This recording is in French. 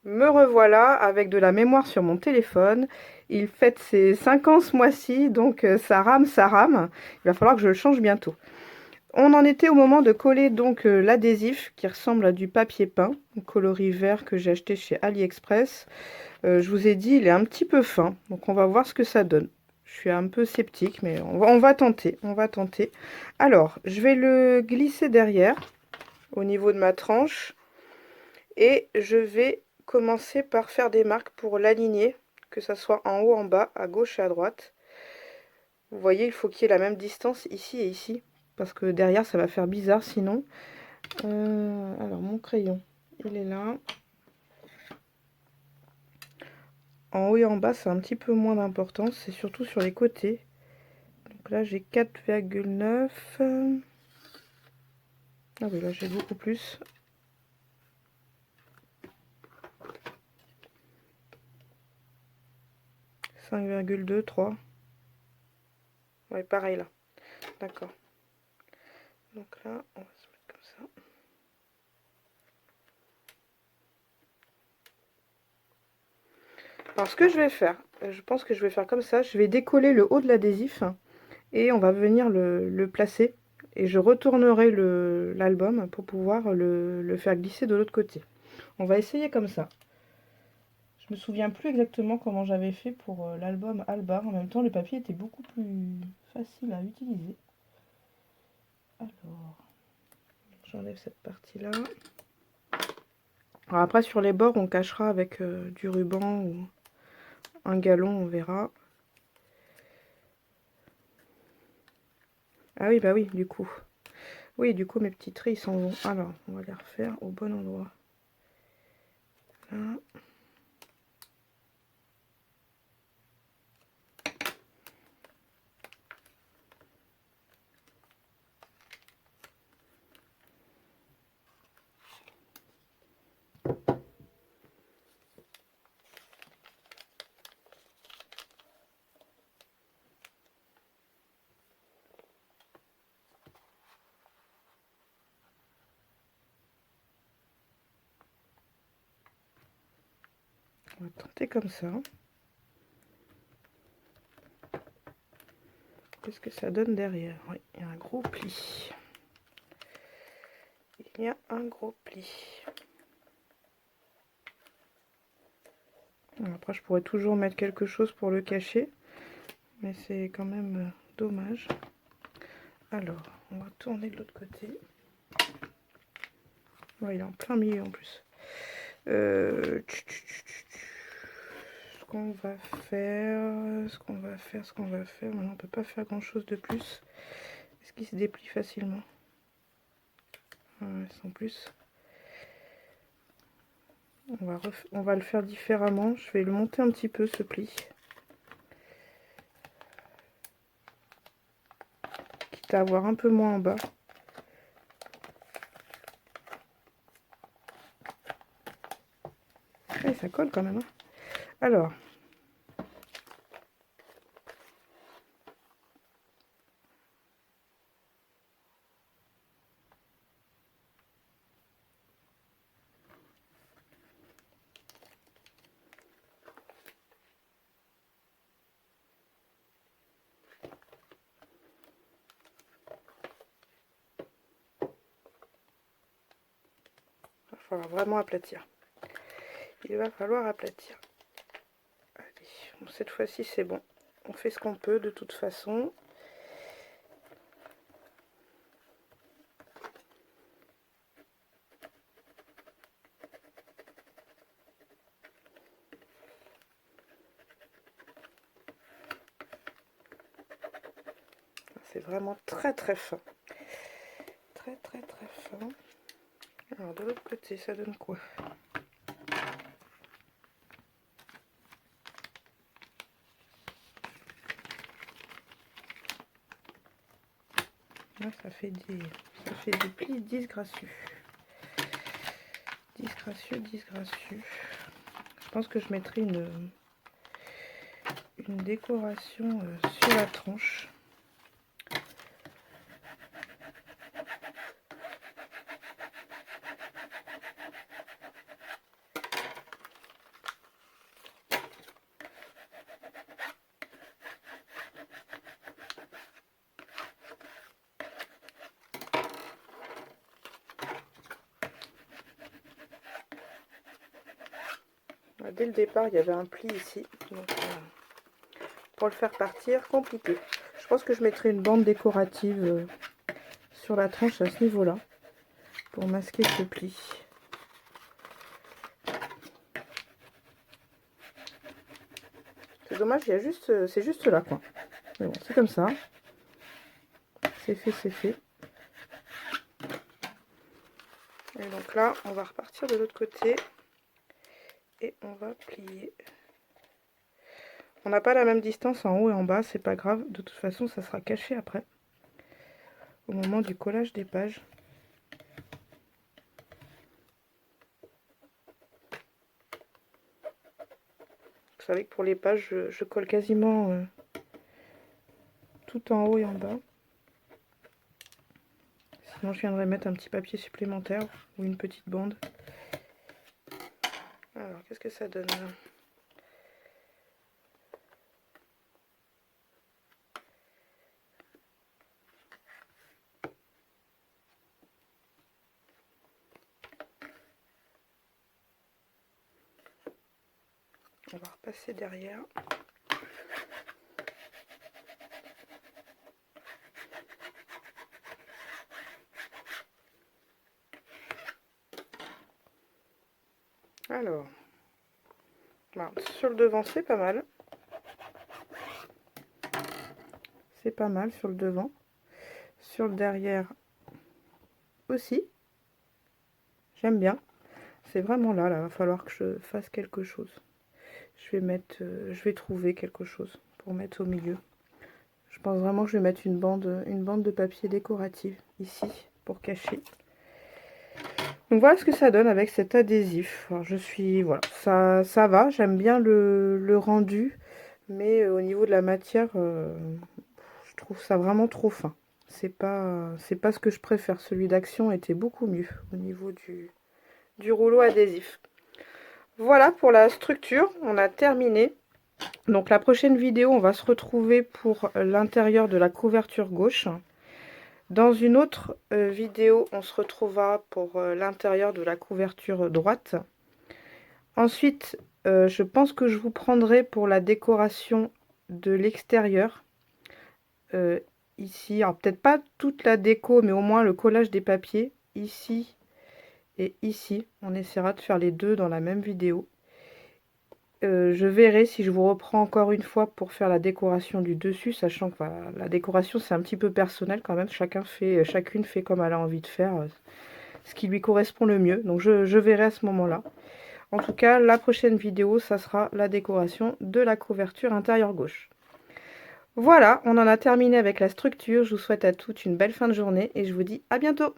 Me revoilà avec de la mémoire sur mon téléphone. Il fête ses 5 ans ce mois-ci, donc ça rame, ça rame. Il va falloir que je le change bientôt. On en était au moment de coller donc l'adhésif qui ressemble à du papier peint, un coloris vert que j'ai acheté chez AliExpress. Je vous ai dit, il est un petit peu fin, donc on va voir ce que ça donne. Je suis un peu sceptique, mais on va tenter, on va tenter. Alors, je vais le glisser derrière, au niveau de ma tranche, et je vais commencer par faire des marques pour l'aligner, que ça soit en haut, en bas, à gauche et à droite. Vous voyez, il faut qu'il y ait la même distance ici et ici, parce que derrière, ça va faire bizarre sinon. Alors, mon crayon, il est là. En haut et en bas, c'est un petit peu moins d'importance, c'est surtout sur les côtés. Donc là, j'ai 4,9. Ah oui, là, j'ai beaucoup plus. 5,2, 3. Ouais, pareil là. D'accord. Donc là, on va se mettre comme ça. Alors, ce que je vais faire, je pense que je vais faire comme ça. Je vais décoller le haut de l'adhésif et on va venir le placer. Et je retournerai l'album pour pouvoir le faire glisser de l'autre côté. On va essayer comme ça. Je me souviens plus exactement comment j'avais fait pour l'album Albar. En même temps, le papier était beaucoup plus facile à utiliser. Alors, j'enlève cette partie-là. Alors après, sur les bords, on cachera avec du ruban ou un galon, on verra. Ah oui, bah oui, du coup. Oui, du coup, mes petits traits, ils s'en vont. Alors, on va les refaire au bon endroit. Là. On va tenter comme ça. Qu'est-ce que ça donne derrière? Oui, il y a un gros pli. Il y a un gros pli. Après, je pourrais toujours mettre quelque chose pour le cacher, mais c'est quand même dommage. Alors, on va tourner de l'autre côté. Ouais, il est en plein milieu en plus. Ce qu'on va faire, maintenant on peut pas faire grand chose de plus. Est-ce qu'il se déplie facilement? Sans plus. On va le faire différemment. Je vais le monter un petit peu ce pli. Quitte à avoir un peu moins en bas. Et ça colle quand même. Hein. Alors. Il va falloir vraiment aplatir. Il va falloir aplatir. Allez, bon, cette fois-ci c'est bon. On fait ce qu'on peut de toute façon. C'est vraiment très très fin. Très très très fin. Alors de l'autre côté, ça donne quoi? Là, ça fait des plis disgracieux. Disgracieux. Je pense que je mettrai une décoration sur la tranche. Dès le départ, il y avait un pli ici. Donc, pour le faire partir, compliqué. Je pense que je mettrai une bande décorative sur la tranche à ce niveau-là pour masquer ce pli. C'est dommage, il y a juste, c'est juste là, quoi. Mais bon, c'est comme ça. C'est fait, c'est fait. Et donc là, on va repartir de l'autre côté. Et on va plier. On n'a pas la même distance en haut et en bas, c'est pas grave. De toute façon, ça sera caché après. Au moment du collage des pages. Vous savez que pour les pages, je colle quasiment tout en haut et en bas. Sinon, je viendrai mettre un petit papier supplémentaire ou une petite bande. Alors, qu'est-ce que ça donne là? On va repasser derrière. Alors, sur le devant, c'est pas mal. C'est pas mal sur le devant. Sur le derrière aussi. J'aime bien. C'est vraiment là, il va falloir que je fasse quelque chose. Je vais trouver quelque chose pour mettre au milieu. Je pense vraiment que je vais mettre une bande de papier décorative ici pour cacher. Donc voilà ce que ça donne avec cet adhésif. Alors voilà, ça va, j'aime bien le rendu, mais au niveau de la matière, je trouve ça vraiment trop fin. C'est pas ce que je préfère. Celui d'Action était beaucoup mieux au niveau du rouleau adhésif. Voilà pour la structure, on a terminé. Donc la prochaine vidéo, on va se retrouver pour l'intérieur de la couverture gauche. Dans une autre vidéo, on se retrouvera pour l'intérieur de la couverture droite. Ensuite, je pense que je vous prendrai pour la décoration de l'extérieur. Ici, alors peut-être pas toute la déco, mais au moins le collage des papiers, ici et ici. On essaiera de faire les deux dans la même vidéo. Je verrai si je vous reprends encore une fois pour faire la décoration du dessus, sachant que voilà, la décoration c'est un petit peu personnel quand même, chacune fait comme elle a envie de faire, ce qui lui correspond le mieux, donc je verrai à ce moment-là. En tout cas, la prochaine vidéo, ça sera la décoration de la couverture intérieure gauche. Voilà, on en a terminé avec la structure, je vous souhaite à toutes une belle fin de journée et je vous dis à bientôt.